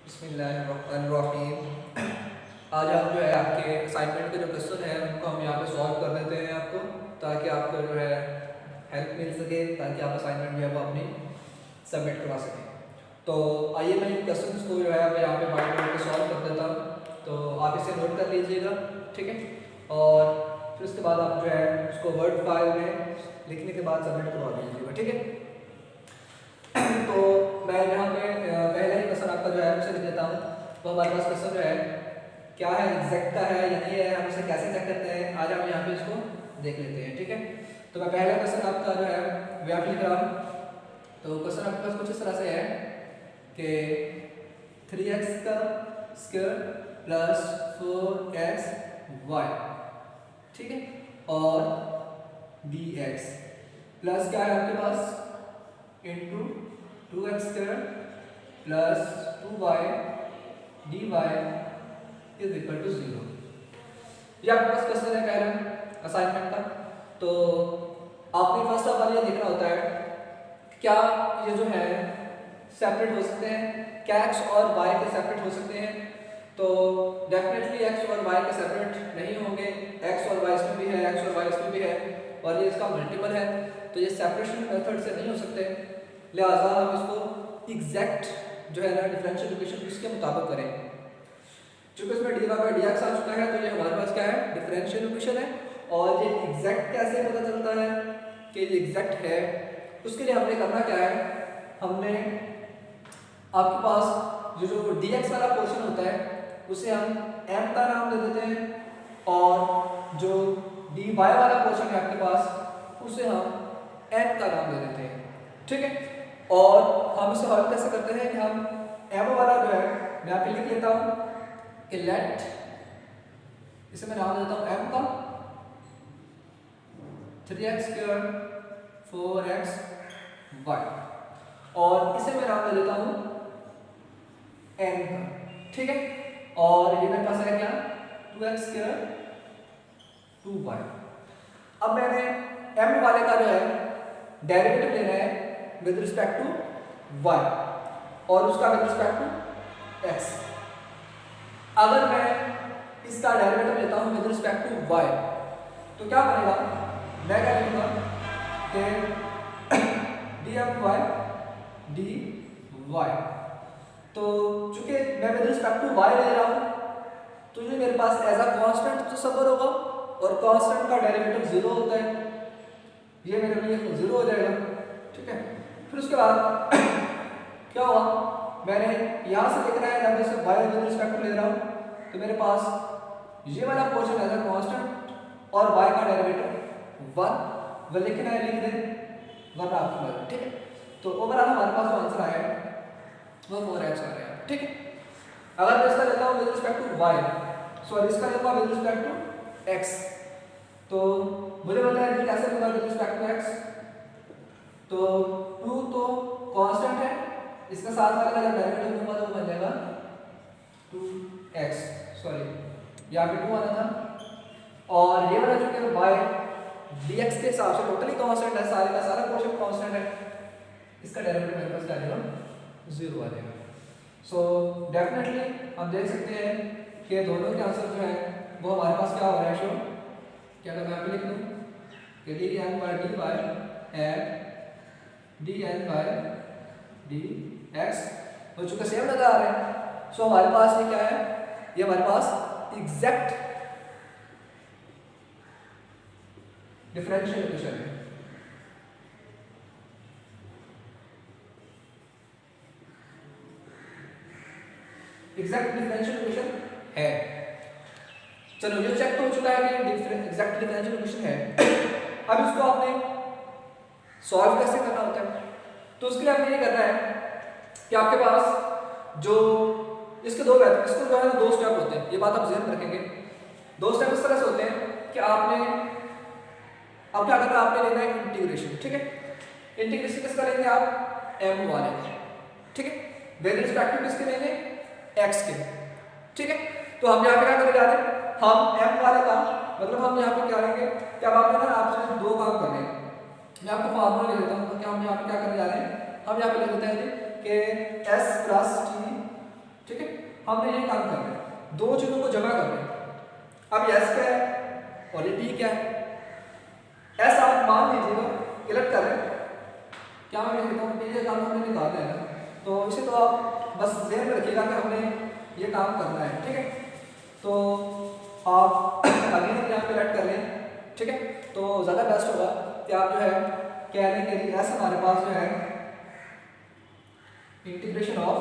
बिस्मिल्लाहिर्रहमानिर्रहीम। आज हम जो है आपके असाइनमेंट के जो क्वेश्चन है उनको हम यहाँ पे सॉल्व कर देते हैं आपको, ताकि आपको जो है हेल्प मिल सके, ताकि आप असाइनमेंट जो है वो अपनी सबमिट करवा सकें। तो आइए मैं इन क्वेश्चंस को जो है मैं यहाँ पे व्हाइट बोर्ड पे सॉल्व कर देता हूँ, तो आप इसे नोट कर लीजिएगा, ठीक है। और फिर उसके बाद आप जो है उसको वर्ड फाइल में लिखने के बाद सबमिट करवा दीजिएगा, ठीक है। तो मैं यहाँ पे पहले ही क्वेश्चन आपका जो है उसे लिख देता हूँ। तो हमारे पास क्वेश्चन जो है क्या है, एग्जैक्ट का है या नहीं है, हम इसे कैसे चेक करते हैं, आज हम यहाँ पे इसको देख लेते हैं, ठीक है। तो मैं पहला क्वेश्चन आपका जो है वो आप लिख रहा हूँ। तो क्वेश्चन आपके पास कुछ इस तरह से है कि 3x का स्क्वायर प्लस 4xy, ठीक है, और dx प्लस क्या है आपके पास into 2x square plus 2y dy is equal to 0। ये आपके पास क्वेश्चन है पहला असाइनमेंट का। तो आपने फर्स्ट ऑफ ऑल ये देखना होता है क्या ये जो है सेपरेट हो सकते हैं, क्या x और y के सेपरेट हो सकते हैं। तो डेफिनेटली x और y के सेपरेट नहीं होंगे, x और y इसमें भी है, x और y इसमें भी है, और ये इसका मल्टीपल है, तो ये सेपरेशन मेथड से नहीं हो सकते। लिहाजा हम इसको एग्जैक्ट जो है ना डिफरेंशियल इक्वेशन इसके मुताबिक करें। चूंकि इसमें dy बाय dx आ चुका है, तो ये हमारे पास क्या है, डिफरेंशियल इक्वेशन है। और ये एग्जैक्ट कैसे पता चलता है कि ये एग्जैक्ट है, उसके लिए हमने करना क्या है, हमने आपके पास जो dx वाला पोर्शन होता है उसे हम m का नाम दे देते हैं, और जो dy वाला पोर्शन है आपके पास उसे हम n का नाम दे देते हैं, ठीक है। और हम इसे हल कैसे करते हैं कि हम m वाला जो है मैं यहाँ पे लिख लेता हूँ कि लेट, इसे मैं नाम देता हूँ m का 3x स्क्वायर 4xy, और इसे मैं नाम दे देता हूँ n का, ठीक है। और ये मेरे पास है क्या 2x स्क्वायर 2y। अब मैंने m वाले का जो है डेरिवेटिव लेना है विद रिस्पेक्ट टू y और उसका विद रिस्पेक्ट टू x। अगर मैं इसका डेरिवेटिव लेता हूं विद रिस्पेक्ट टू y तो क्या बनेगा, मैं क्या लिखूंगा कि dmy dy। तो चूंकि मैं विद रिस्पेक्ट टू y ले रहा हूं तो ये मेरे पास एज अ कांस्टेंट तो सफर होगा, और कांस्टेंट का डेरिवेटिव 0 होता है, ये मेरे लिए 0 हो जाएगा, ठीक है। फिर उसके बाद क्या हुआ, मैंने यहाँ से लिखना है, जब मैं इसे y विद रिस्पेक्ट टू ले रहा हूँ तो मेरे पास ये वाला पोर्शन एज अ कांस्टेंट और y का डेरिवेटिव 1 वो लिखना है, लिख दे वरना आपकी मर्जी, ठीक है। तो ओवरऑल हमारे पास जो आंसर आया है वो 4x आ रहा है, ठीक है। अगर मैं इसका लेता हूँ with respect to y, sorry इसका लेता हूँ विद रिस्पेक्ट टू x, तो मुझे पता है कि कैसे होगा विद रिस्पेक्ट टू x। तो 2 तो कांस्टेंट है, इसका साथ वाला का जब डेरिवेटिव लूंगा तो वो बन जाएगा 2x, सॉरी यहाँ पे 2 आना था, और ये वाला जो कि y dx के हिसाब से टोटली कांस्टेंट है, सारे का सारा पोर्शन कांस्टेंट है, इसका डेरिवेटिव मेरे पास क्या आ जाएगा 0 आ जाएगा। सो डेफिनेटली हम देख सकते हैं कि दोनों के आंसर जो है वो हमारे पास क्या हो रहा है, शो क्या अगर मैं यहाँ पे लिख लूँ कि dn by dy at dn by dx हो चुका, सेम नजर आ रहा है। सो हमारे पास ये क्या है, ये हमारे पास एग्जैक्ट डिफरेंशियल इक्वेशन है। एग्जैक्ट डिफरेंशियल इक्वेशन है। चलो ये चेक तो हो चुका है कि एग्जैक्ट डिफरेंशियल इक्वेशन है। अब इसको आपने सॉल्व कैसे करना होता है, तो उसके लिए आपने ये करना है कि आपके पास जो इसके दो इसको जो है दो स्टेप होते हैं, ये बात आप ध्यान रखेंगे। दो स्टेप इस तरह से होते हैं कि आपने अब क्या करना है, आपने लेना है इंटीग्रेशन, ठीक है। इंटीग्रेशन किसका लेंगे आप, m वाले का, ठीक है, विद रिस्पेक्ट टू किसके लेंगे, x के, ठीक है। तो हम यहाँ पे क्या करने जा रहे हैं, हम m वाले का मतलब हम यहाँ पे क्या लेंगे कि अब आपने ना आपसे दो काम करने हैं। मैं आपको फार्मूला ले देता हूँ कि हम यहाँ पे क्या करने जा रहे हैं, हम यहाँ पे लिख देते हैं कि s प्लस t, ठीक है, हमने ये काम करना है, दो चीजों को जमा करना है। अब एस क्या है और ये टी क्या है। एस आप मान लीजिएगा कलेक्ट कर रहे हैं, क्या मैं लिखता हूँ ये काम हमने निकालना है ना, तो इसे तो आप बस ध्यान में रखिएगा कि हमने ये काम करना है। ठीक है, तो आप अभी यहाँ पे कलेक्ट कर लें। ठीक है, तो ज़्यादा बेस्ट होगा कि आप जो है कहने के लिए एस हमारे पास जो है इंटीग्रेशन ऑफ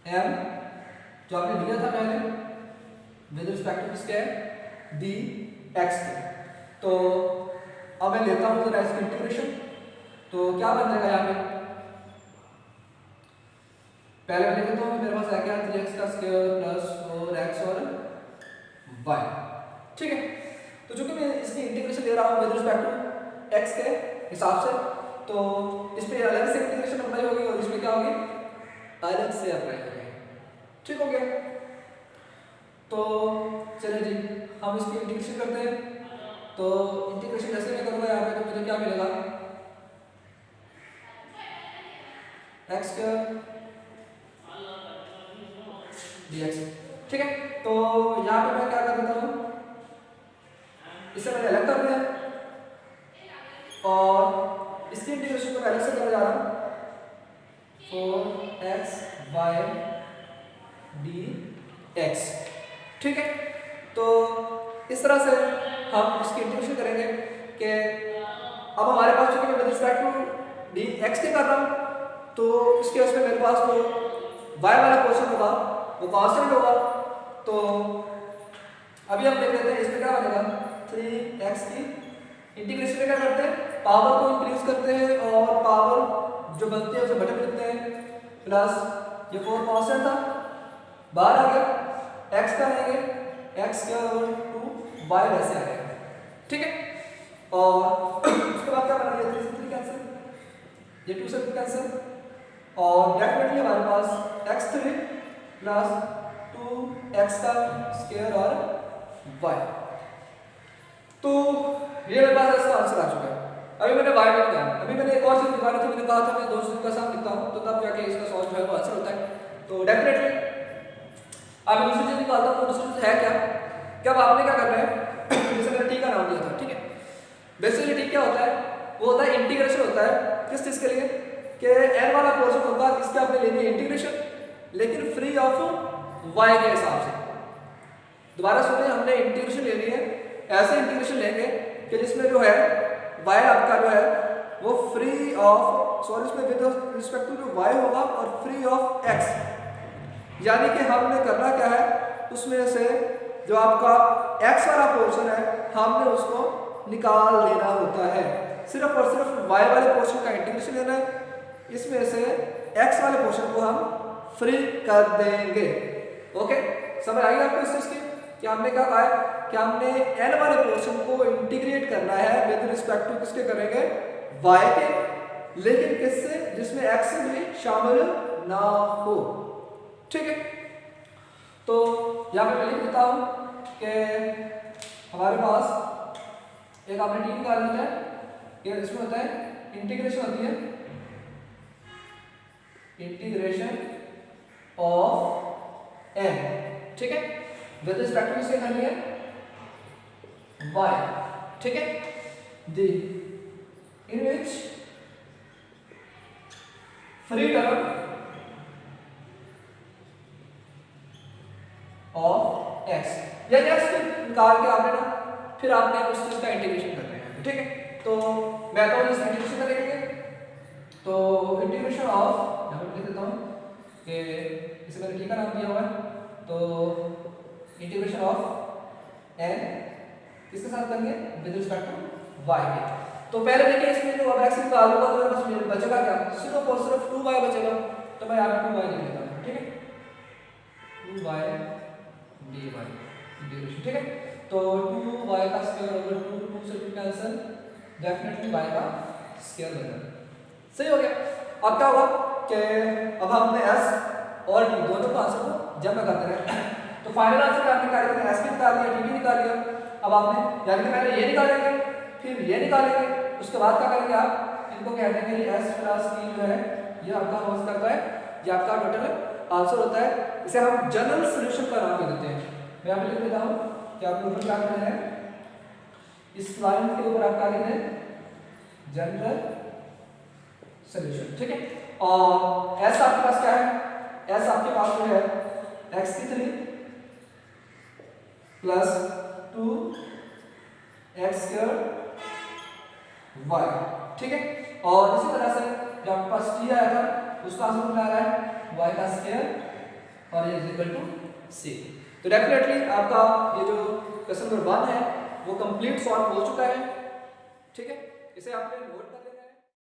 एम जो आपने दिया था पहले विद रिस्पेक्ट टू किसके डी एक्स के। तो अब मैं लेता हूँ जरा इसकी इंटीग्रेशन, तो क्या बन जाएगा यहाँ पे, पहले मैं लिखता हूँ मेरे पास आ गया 3x का स्क्वायर प्लस 4x और y। ठीक है, तो चूंकि मैं इसकी इंटीग्रेशन ले रहा हूँ विद रिस्पेक्ट टू x के हिसाब से, तो इस पे अलग से इंटीग्रेशन अप्लाई होगी और इसमें क्या होगी अलग से अप्लाई होगी। ठीक हो गया, तो चलिए जी हम इसकी इंटीग्रेशन करते हैं। तो इंटीग्रेशन जैसे मैं करूँगा यहाँ पे तो मुझे क्या मिलेगा x स्क्वायर dx। ठीक है, तो यहाँ पे मैं क्या कर देता हूँ, इसे मैंने अलग कर दिया और इसकी इंटीग्रेशन को मैं अलग से करने जा रहा हूँ 4x y dx। ठीक है, तो इस तरह से हम इसकी इंटीग्रेशन करेंगे कि अब हमारे पास चूंकि मैं विद रिस्पेक्ट टू dx के कर रहा हूँ तो इसके उसमें मेरे पास तो y वाला पोर्शन होगा वो कांस्टेंट होगा। तो अभी हम देख लेते हैं इसमें क्या बनेगा 3x की इंटीग्रेशन में क्या करते हैं पावर को इंक्रीज करते हैं और पावर जो बनती है उसे बटे में लिखते हैं प्लस ये 4 कांस्टेंट था बाहर आ गया x का लेंगे x के और 2 y वैसे आ गया। ठीक है, और उसके बाद क्या बना, ये 3 से 3 कैंसिल, ये 2 से 2 कैंसिल और डेफिनेटली हमारे पास x3 प्लस 2x का स्क्वायर और y। तो ये मेरे पास इसका आंसर आ चुका है। अभी मैंने y में निकाला, अभी मैंने एक और चीज निकाली थी, मैंने कहा था मैं दो चीजों का साथ लिखता हूँ तो तब जाके इसका सॉल्व जो है वो आंसर होता है। तो डेफिनेटली अब मैं दूसरी चीज निकालता हूँ, दूसरी चीज है क्या, अब आपने क्या करना है जैसे मैंने टी का नाम दिया था। ठीक है, बेसिकली टी क्या होता है, वो होता है इंटीग्रेशन होता है किस चीज के लिए कि n वाला पोर्शन होगा इसके आपने लेनी है इंटीग्रेशन लेकिन फ्री ऑफ y के हिसाब से। दोबारा सुनिए, हमने इंटीग्रेशन लेनी है, ऐसे इंटीग्रेशन लेंगे कि जिसमें जो है y आपका जो है वो फ्री ऑफ इसमें विद रिस्पेक्ट टू जो y होगा और फ्री ऑफ x, यानी कि हमने करना क्या है उसमें से जो आपका x वाला पोर्शन है हमने उसको निकाल लेना होता है, सिर्फ और सिर्फ y वाले पोर्शन का इंटीग्रेशन लेना है, इसमें से x वाले पोर्शन को हम फ्री कर देंगे। ओके, समझ आई आपको इस चीज की कि हमने क्या कहा है कि हमने n वाले पोर्शन को इंटीग्रेट करना है विद रिस्पेक्ट टू किसके करेंगे y के, लेकिन किससे जिसमें x भी शामिल ना हो। ठीक है, तो यहाँ पे मैं लिख देता हूँ कि हमारे पास एक आपने टी निकाल लेना है, ये इसमें होता है इंटीग्रेशन होती है इंटीग्रेशन ऑफ n। ठीक है, विद रिस्पेक्ट टू किसके करनी है y। ठीक है, दी इन विच फ्री टर्म ऑफ x, यानी x को निकाल के आपने ना फिर आपने उस चीज का इंटीग्रेशन करना है। ठीक है, तो मैं तो इस इंटीग्रेशन करेंगे, तो इंटीग्रेशन ऑफ यहाँ पर लिख देता हूँ कि इसे मैंने टी का नाम दिया हुआ है, तो इंटीग्रेशन ऑफ n किसके साथ करेंगे विद रिस्पेक्ट टू y के। तो पहले देखिए इसमें जो अब x निकालूंगा तो बस मेरे बचेगा क्या, सिर्फ और सिर्फ 2y बचेगा, तो मैं यहाँ पे 2y लिख देता हूँ। ठीक है, 2y dy इंटीग्रेशन। ठीक है, तो 2y का स्क्वायर ओवर 2 से 2 कैंसिल, डेफिनेटली y का स्क्वायर बनेगा। सही हो गया। अब क्या होगा कि अब हमने s और t दोनों को आंसर को जमा करते रहे, तो फाइनल आंसर आपने क्या किया s भी निकाल लिया t भी निकाल लिया। अब आपने यानी कि पहले ये निकालेंगे फिर ये निकालेंगे, उसके बाद क्या करेंगे आप इनको कह देंगे s प्लस t जो है ये आपका हो करता है, ये आपका टोटल आंसर होता है, इसे हम जनरल सॉल्यूशन का नाम दे देते हैं। मैं यहाँ पे लिख देता हूँ कि आपके ऊपर क्या करना है, इस लाइन के ऊपर आप क्या लिखना है, जनरल सॉल्यूशन, ठीक है। और एस आपके पास क्या है, एस आपके पास जो है एक्स की 3 प्लस 2 एक्स स्क्वायर वाई, ठीक है। और इसी तरह से जो आपके पास टी आया था उसका आंसर क्या आ रहा है, वाई का स्क्वायर और ये इक्वल टू सी। तो डेफिनेटली आपका ये जो क्वेश्चन नंबर 1 है वो कंप्लीट सॉल्व हो चुका है, ठीक है। इसे आपने नोट